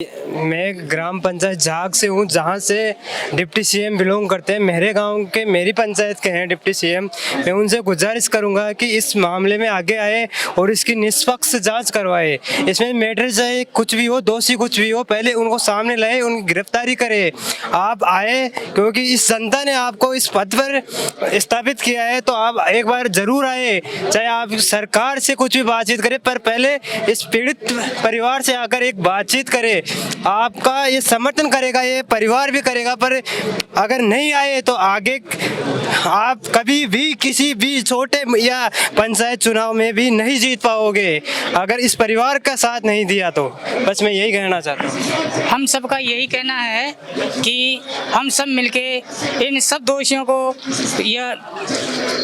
मैं ग्राम पंचायत झाग से हूँ, जहाँ से डिप्टी सीएम बिलोंग करते हैं। मेरे गांव के, मेरी पंचायत के हैं डिप्टी सीएम। मैं उनसे गुजारिश करूंगा कि इस मामले में आगे आए और इसकी निष्पक्ष जांच करवाए। इसमें मैटर चाहे कुछ भी हो, दोषी कुछ भी हो, पहले उनको सामने लाए, उनकी गिरफ्तारी करे। आप आए क्योंकि इस जनता ने आपको इस पद पर स्थापित किया है, तो आप एक बार जरूर आए। चाहे आप सरकार से कुछ भी बातचीत करें, पर पहले इस पीड़ित परिवार से आकर एक बातचीत करें। आपका ये समर्थन करेगा, ये परिवार भी करेगा। पर अगर नहीं आए तो आगे आप कभी भी किसी भी छोटे या पंचायत चुनाव में भी नहीं जीत पाओगे, अगर इस परिवार का साथ नहीं दिया तो। बस मैं यही कहना चाहता हूँ। हम सबका यही कहना है कि हम सब मिलके इन सब दोषियों को यह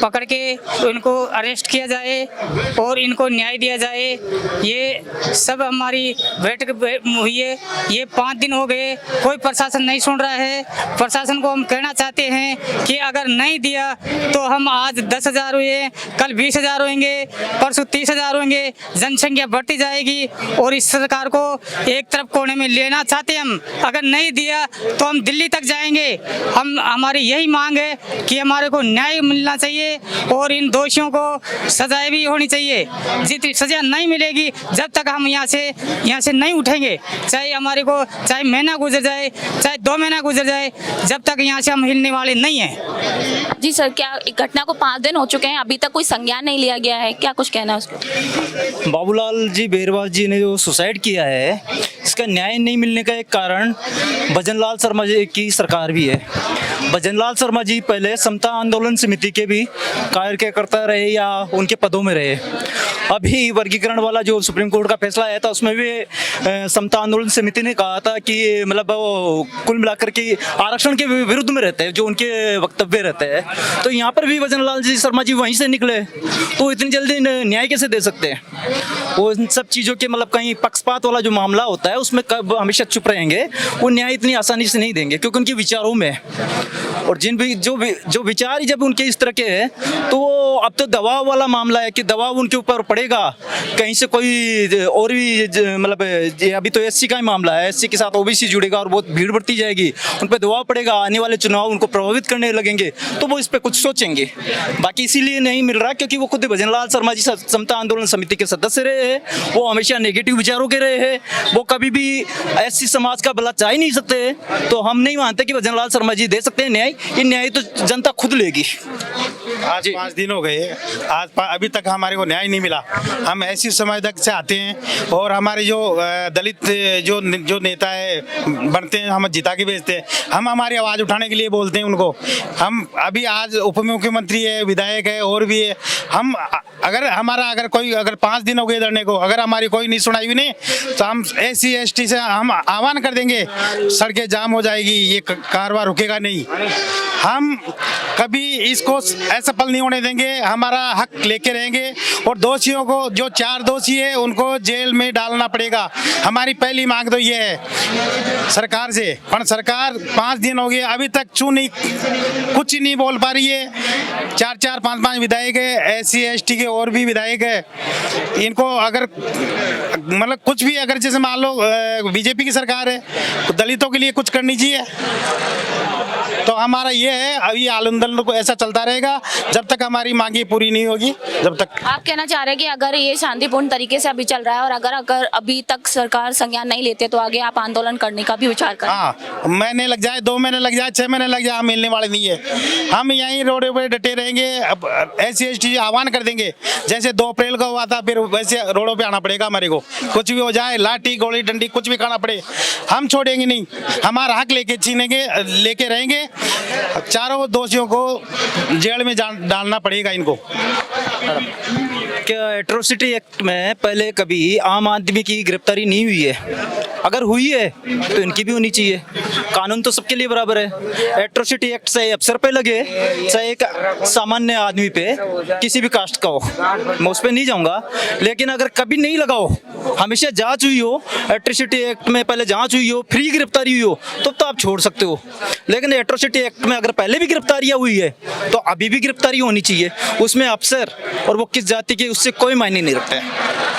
पकड़ के उनको अरेस्ट किया जाए और इनको न्याय दिया जाए। ये सब हमारी बैठक हुई है, ये 5 दिन हो गए, कोई प्रशासन नहीं सुन रहा है। प्रशासन को हम कहना चाहते हैं कि अगर नहीं दिया तो हम आज 10,000 हुए, कल 20,000 होंगे, परसों 30,000 होंगे। जनसंख्या बढ़ती जाएगी और इस सरकार को एक तरफ कोने में लेना चाहते हैं हम। अगर नहीं दिया तो हम दिल्ली तक जाएंगे। हमारी यही मांग है कि हमारे को न्याय मिलना चाहिए और इन दोषियों को सजाएं भी होनी चाहिए। जितनी सजा नहीं मिलेगी जब तक हम यहाँ से नहीं उठेंगे, चाहे हमारे को चाहे महीना गुजर जाए, चाहे 2 महीना गुजर जाए, जब तक यहाँ से हम हिलने वाले नहीं हैं। जी सर, क्या घटना को 5 दिन हो चुके हैं, अभी तक कोई संज्ञान नहीं लिया गया है, क्या कुछ कहना है उसको? बाबूलाल जी बेरवाल जी ने जो सुसाइड किया है, इसका न्याय नहीं मिलने का एक कारण भजनलाल शर्मा जी की सरकार भी है। भजनलाल शर्मा जी पहले समता आंदोलन समिति के भी कार्यकर्ता रहे या उनके पदों में रहे। अभी वर्गीकरण वाला जो सुप्रीम कोर्ट का फैसला आया था, उसमें भी समता आंदोलन समिति ने कहा था कि मतलब वो कुल मिलाकर के आरक्षण के विरुद्ध में रहते हैं, जो उनके वक्तव्य रहते हैं। तो यहाँ पर भी भजनलाल जी शर्मा जी वहीं से निकले, तो इतनी जल्दी न्याय कैसे दे सकते हैं? वो इन सब चीज़ों के मतलब कहीं पक्षपात वाला जो मामला होता है उसमें कब हमेशा चुप रहेंगे, वो न्याय इतनी आसानी से नहीं देंगे, क्योंकि उनके विचारों में और जो विचार ही जब उनके इस तरह के हैं, तो वो अब तो दबाव वाला मामला है कि दबाव उनके ऊपर पड़ेगा। कहीं से कोई और भी मतलब अभी तो एससी का ही मामला है, एससी के साथ ओबीसी जुड़ेगा और बहुत भीड़ बढ़ती जाएगी, उन पर दबाव पड़ेगा, आने वाले चुनाव उनको प्रभावित करने लगेंगे, तो वो इस पर कुछ सोचेंगे। बाकी इसीलिए नहीं मिल रहा क्योंकि वो खुद भजनलाल शर्मा जी समता आंदोलन समिति के सदस्य रहे हैं, वो हमेशा नेगेटिव विचारों के रहे हैं, वो कभी भी एससी समाज का भला चाह ही नहीं सकते। तो हम नहीं मानते कि भजनलाल शर्मा जी दे सकते हैं न्याय। ये न्याय तो जनता खुद लेगी। आज 5 दिन हो गए, अभी तक हमारे को न्याय नहीं मिला। हम ऐसी समाज से आते हैं और हमारे जो दलित जो नेता है बनते हैं, हम जिता के भेजते हैं। हम हमारी आवाज़ उठाने के लिए बोलते हैं उनको। हम अभी आज उप मुख्यमंत्री है, विधायक है और भी है। हम अगर कोई 5 दिन हो गए धरने को, अगर हमारी कोई नहीं सुनाई भी नहीं, तो हम SC ST से हम आह्वान कर देंगे, सड़कें जाम हो जाएगी, ये कारवां रुकेगा नहीं। हम कभी इसको असफल नहीं होने देंगे, हमारा हक लेके रहेंगे और दोषियों को, जो 4 दोषी है, उनको जेल में डालना पड़ेगा। हमारी पहली मांग तो ये है सरकार से। पर सरकार 5 दिन हो गए अभी तक कुछ नहीं बोल पा रही है। 4-4, 5-5 विधायक है, SC ST के और भी विधायक है। इनको अगर मतलब कुछ भी, अगर जैसे मान लो बीजेपी की सरकार है तो दलितों के लिए कुछ करनी चाहिए। तो हमारा ये है, अभी आंदोलन को ऐसा चलता रहेगा जब तक हमारी मांगे पूरी नहीं होगी। जब तक आप कहना चाह रहे हैं कि अगर ये शांतिपूर्ण तरीके से अभी चल रहा है और अगर अभी तक सरकार संज्ञान नहीं लेते तो आगे आप आंदोलन करने का भी विचार करें? हाँ, महीने लग जाए, 2 महीने लग जाए, 6 महीने लग जाए, हम मिलने वाले नहीं है। हम यहीं रोड पे डटे रहेंगे। अब SC ST आह्वान कर देंगे, जैसे 2 अप्रैल को हुआ था, फिर वैसे रोडों पे आना पड़ेगा हमारे को। कुछ भी हो जाए, लाठी गोली डंडी कुछ भी खाना पड़े, हम छोड़ेंगे नहीं। हमारा हक लेके रहेंगे। 4 दोषियों को जेल में डालना पड़ेगा इनको। क्या एट्रोसिटी एक्ट में पहले कभी आम आदमी की गिरफ्तारी नहीं हुई है? अगर हुई है तो इनकी भी होनी चाहिए। कानून तो सबके लिए बराबर है। एट्रोसिटी एक्ट चाहे अफसर पे लगे, चाहे एक सामान्य आदमी पे, किसी भी कास्ट का हो, मैं उस पर नहीं जाऊंगा। लेकिन अगर कभी नहीं लगा हो, हमेशा जांच हुई हो, एट्रोसिटी एक्ट में पहले जांच हुई हो, फ्री गिरफ्तारी हुई हो, तो आप छोड़ सकते हो। लेकिन एट्रोसिटी एक्ट में अगर पहले भी गिरफ्तारियां हुई है तो अभी भी गिरफ्तारी होनी चाहिए। उसमें अफसर और वो किस जाति के, उससे कोई मायने नहीं रखता है।